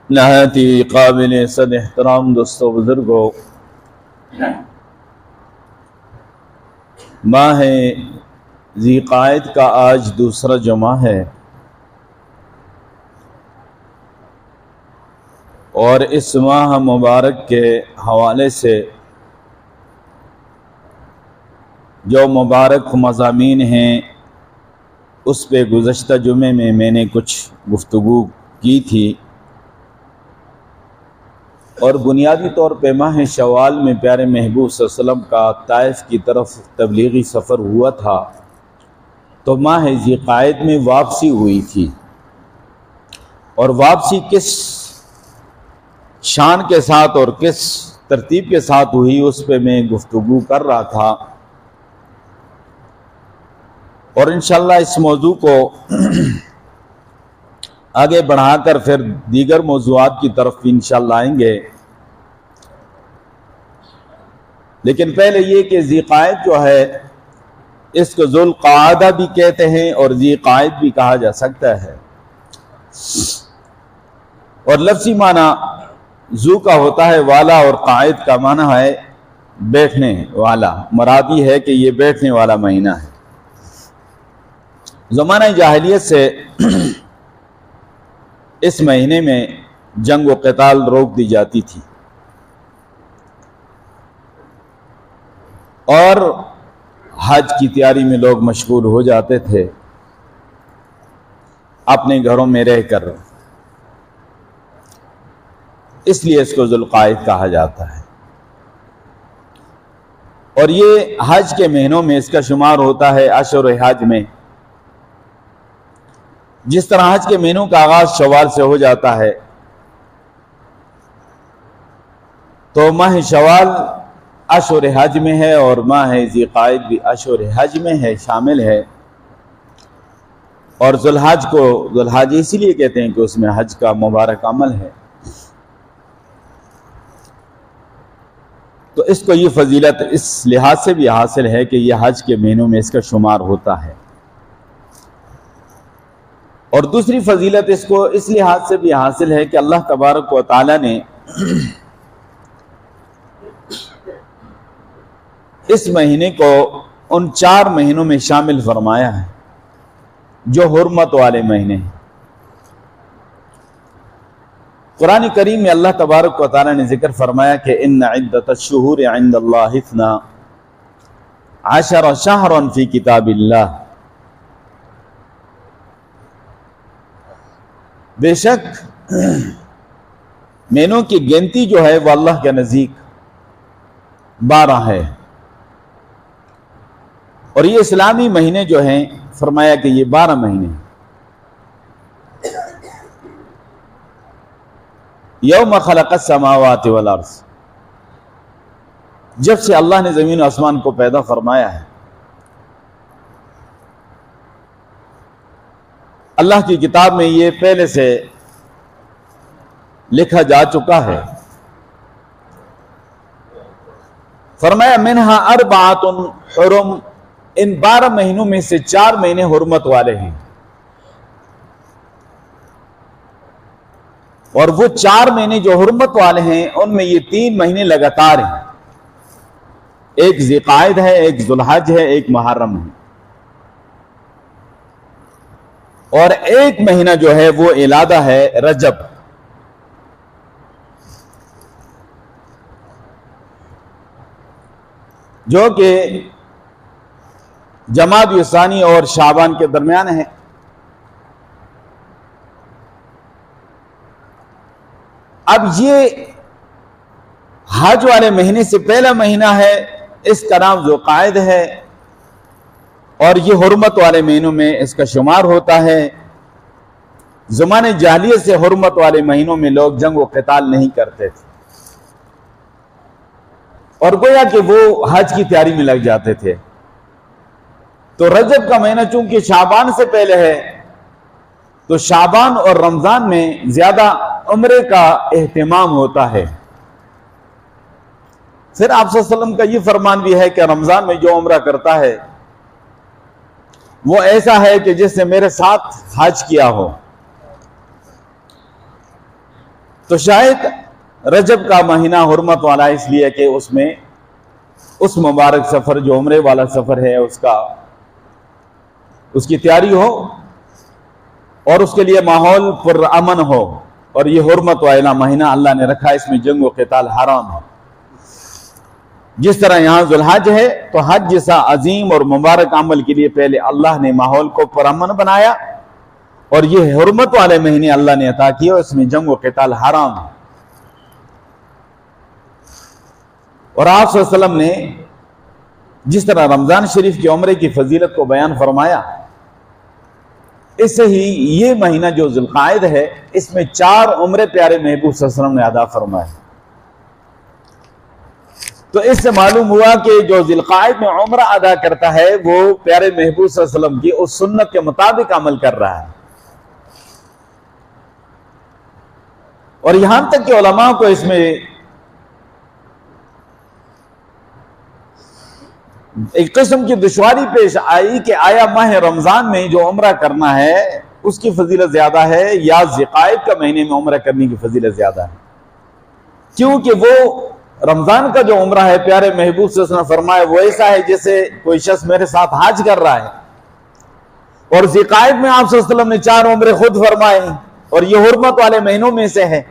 نہایت ہی قابل صد احترام دوستو بزرگوں، ماہ ذی قعدہ کا آج دوسرا جمعہ ہے، اور اس ماہ مبارک کے حوالے سے جو مبارک مضامین ہیں اس پہ گزشتہ جمعے میں نے کچھ گفتگو کی تھی، اور بنیادی طور پہ ماہ شوال میں پیارے محبوب صلی اللہ علیہ وسلم کا طائف کی طرف تبلیغی سفر ہوا تھا، تو ماہ ذی قعدہ میں واپسی ہوئی تھی، اور واپسی کس شان کے ساتھ اور کس ترتیب کے ساتھ ہوئی اس پہ میں گفتگو کر رہا تھا، اور انشاءاللہ اس موضوع کو آگے بڑھا کر پھر دیگر موضوعات کی طرف انشاءاللہ آئیں گے۔ لیکن پہلے یہ کہ ذی قعدہ جو ہے اس کو ذو القعدہ بھی کہتے ہیں اور ذی قعدہ بھی کہا جا سکتا ہے، اور لفظی معنی ذو کا ہوتا ہے والا، اور قعدہ کا معنی ہے بیٹھنے والا، مراد یہ ہے کہ یہ بیٹھنے والا مہینہ ہے۔ زمانہ جاہلیت سے اس مہینے میں جنگ و قتال روک دی جاتی تھی، اور حج کی تیاری میں لوگ مشغول ہو جاتے تھے اپنے گھروں میں رہ کر، اس لیے اس کو ذو القعدہ کہا جاتا ہے، اور یہ حج کے مہینوں میں اس کا شمار ہوتا ہے اشہر حج میں۔ جس طرح حج کے مہینوں کا آغاز شوال سے ہو جاتا ہے، تو ماہ شوال اشہر حج میں ہے، اور ماہ ذی قعدہ بھی اشہر حج میں ہے، شامل ہے، اور ذو الحج کو ذو الحج اسی لیے کہتے ہیں کہ اس میں حج کا مبارک عمل ہے، تو اس کو یہ فضیلت اس لحاظ سے بھی حاصل ہے کہ یہ حج کے مہینوں میں اس کا شمار ہوتا ہے، اور دوسری فضیلت اس کو اس لحاظ سے بھی حاصل ہے کہ اللہ تبارک و تعالی نے اس مہینے کو ان 4 مہینوں میں شامل فرمایا ہے جو حرمت والے مہینے ہیں۔ قرآن کریم میں اللہ تبارک و تعالی نے ذکر فرمایا کہ ان عدۃ الشہور عند اللہ 12 شہرا فی کتاب اللہ، بے شک مہینوں کی گنتی جو ہے وہ اللہ کے نزدیک 12 ہے، اور یہ اسلامی مہینے جو ہیں فرمایا کہ یہ 12 مہینے ہیں۔ یوم خلق السماوات والارض، جب سے اللہ نے زمین و آسمان کو پیدا فرمایا ہے، اللہ کی کتاب میں یہ پہلے سے لکھا جا چکا ہے، فرمایا منہا اربعۃ حرم، ان 12 مہینوں میں سے 4 مہینے حرمت والے ہیں، اور وہ 4 مہینے جو حرمت والے ہیں ان میں یہ 3 مہینے لگاتار ہیں، ایک ذی قعدہ ہے، ایک ذو الحج ہے، ایک محرم ہے، اور ایک مہینہ جو ہے وہ علیحدہ ہے رجب۔ جو کہ جمادی الثانی اور شعبان کے درمیان ہے۔ اب یہ حج والے مہینے سے پہلا مہینہ ہے، اس کا نام ذو القعدہ ہے، اور یہ حرمت والے مہینوں میں اس کا شمار ہوتا ہے۔ زمانے جاہلیت سے حرمت والے مہینوں میں لوگ جنگ و قتال نہیں کرتے تھے، اور گویا کہ وہ حج کی تیاری میں لگ جاتے تھے، تو رجب کا مہینہ چونکہ شعبان سے پہلے ہے، تو شعبان اور رمضان میں زیادہ عمرے کا اہتمام ہوتا ہے۔ پھر آپ صلی اللہ علیہ وسلم کا یہ فرمان بھی ہے کہ رمضان میں جو عمرہ کرتا ہے وہ ایسا ہے کہ جس نے میرے ساتھ حج کیا ہو۔ تو شاید رجب کا مہینہ حرمت والا اس لیے کہ اس میں اس مبارک سفر جو عمرے والا سفر ہے اس کی تیاری ہو اور اس کے لیے ماحول پر امن ہو، اور یہ حرمت والا مہینہ اللہ نے رکھا، اس میں جنگ و قتال حرام ہے۔ جس طرح یہاں ذوالحج ہے تو حج جیسا عظیم اور مبارک عمل کے لیے پہلے اللہ نے ماحول کو پرامن بنایا، اور یہ حرمت والے مہینے اللہ نے عطا کیا، اس میں جنگ و قتال حرام ہے۔ اور آپ صلی اللہ علیہ وسلم نے جس طرح رمضان شریف کی عمرے کی فضیلت کو بیان فرمایا، اس سے ہی یہ مہینہ جو ذوالقعدہ ہے اس میں 4 عمرے پیارے محبوب صلی اللہ علیہ وسلم نے ادا فرمائے۔ تو اس سے معلوم ہوا کہ جو ذوالقعدہ میں عمرہ ادا کرتا ہے وہ پیارے محبوب صلی اللہ علیہ وسلم کی اس سنت کے مطابق عمل کر رہا ہے۔ اور یہاں تک کہ علماء کو اس میں ایک قسم کی دشواری پیش آئی کہ آیا ماہ رمضان میں جو عمرہ کرنا ہے اس کی فضیلت زیادہ ہے یا ذوالقعدہ کا مہینے میں عمرہ کرنے کی فضیلت زیادہ ہے؟ کیونکہ وہ رمضان کا جو عمرہ ہے پیارے محبوب صلی اللہ علیہ وسلم فرمائے وہ ایسا ہے جیسے کوئی شخص میرے ساتھ حج کر رہا ہے، اور ذوالقعدہ میں آپ صلی اللہ علیہ وسلم نے 4 عمرے خود فرمائے ہیں، اور یہ حرمت والے مہینوں میں سے ہے۔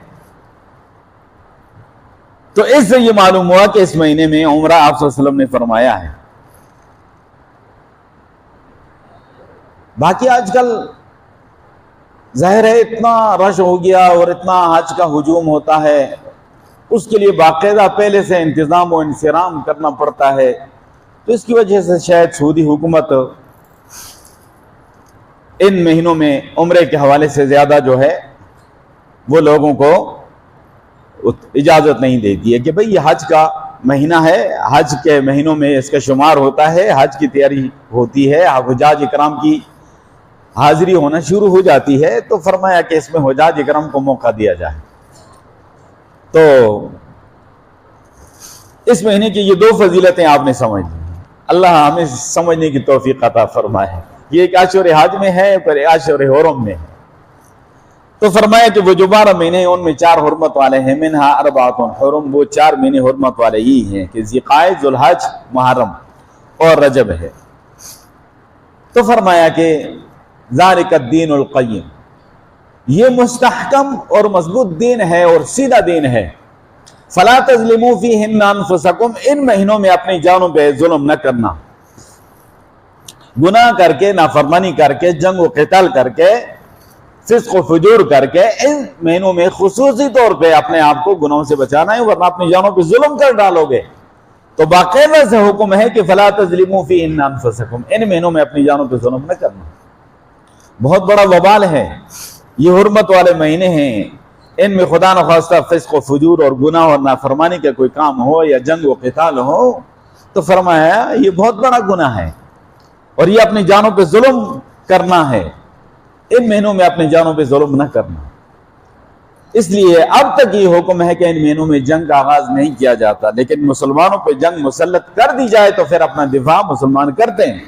تو اس سے یہ معلوم ہوا کہ اس مہینے میں عمرہ آپ صلی اللہ علیہ وسلم نے فرمایا ہے۔ باقی آج کل ظاہر ہے اتنا رش ہو گیا اور اتنا حج کا ہجوم ہوتا ہے، اس کے لیے باقاعدہ پہلے سے انتظام و انصرام کرنا پڑتا ہے، تو اس کی وجہ سے شاید سعودی حکومت ان مہینوں میں عمرے کے حوالے سے زیادہ جو ہے وہ لوگوں کو اجازت نہیں دیتی ہے کہ بھئی یہ حج کا مہینہ ہے، حج کے مہینوں میں اس کا شمار ہوتا ہے، حج کی تیاری ہوتی ہے، حجاج اکرام کی حاضری ہونا شروع ہو جاتی ہے، تو فرمایا کہ اس میں حجاج اکرام کو موقع دیا جائے۔ تو اس مہینے کی یہ 2 فضیلتیں آپ نے سمجھ لی، اللہ ہمیں سمجھنے کی توفیق عطا فرمائے۔ یہ ایک اشہر حج میں ہے، پھر اشہر حرم میں ہے۔ تو فرمایا کہ وہ جو 12 مہینے ان میں 4 حرمت والے ہیں، منہا 4 حرم، وہ 4 مہینے حرمت والے ہی ہیں کہ ذوالقعدہ، ذوالحج، محرم اور رجب ہے۔ تو فرمایا کہ ذالک الدین القیم، یہ مستحکم اور مضبوط دین ہے اور سیدھا دین ہے۔ فلا تظلموا فیہن انفسکم، ان مہینوں میں اپنی جانوں پہ ظلم نہ کرنا، گناہ کر کے، نافرمانی کر کے، جنگ و قتال کر کے، فسق و فجور کر کے، ان مہینوں میں خصوصی طور پہ اپنے آپ کو گناہوں سے بچانا ہے، ورنہ اپنی جانوں پہ ظلم کر ڈالو گے۔ تو باقاعدہ سے حکم ہے کہ فلا تظلموا فیہن انفسکم، ان مہینوں میں اپنی جانوں پہ ظلم نہ کرنا۔ بہت بڑا وبال ہے، یہ حرمت والے مہینے ہیں، ان میں خدا نخواستہ فسق و فجور اور گناہ اور نافرمانی کا کوئی کام ہو یا جنگ و قتال ہو تو فرمایا یہ بہت بڑا گناہ ہے، اور یہ اپنی جانوں پہ ظلم کرنا ہے۔ ان مہینوں میں اپنی جانوں پہ ظلم نہ کرنا، اس لیے اب تک یہ حکم ہے کہ ان مہینوں میں جنگ کا آغاز نہیں کیا جاتا، لیکن مسلمانوں پہ جنگ مسلط کر دی جائے تو پھر اپنا دفاع مسلمان کرتے ہیں،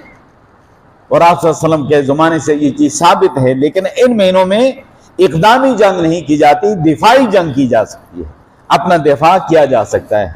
اور آپ صلی اللہ علیہ وسلم کے زمانے سے یہ چیز ثابت ہے۔ لیکن ان مہینوں میں اقدامی جنگ نہیں کی جاتی، دفاعی جنگ کی جا سکتی ہے، اپنا دفاع کیا جا سکتا ہے۔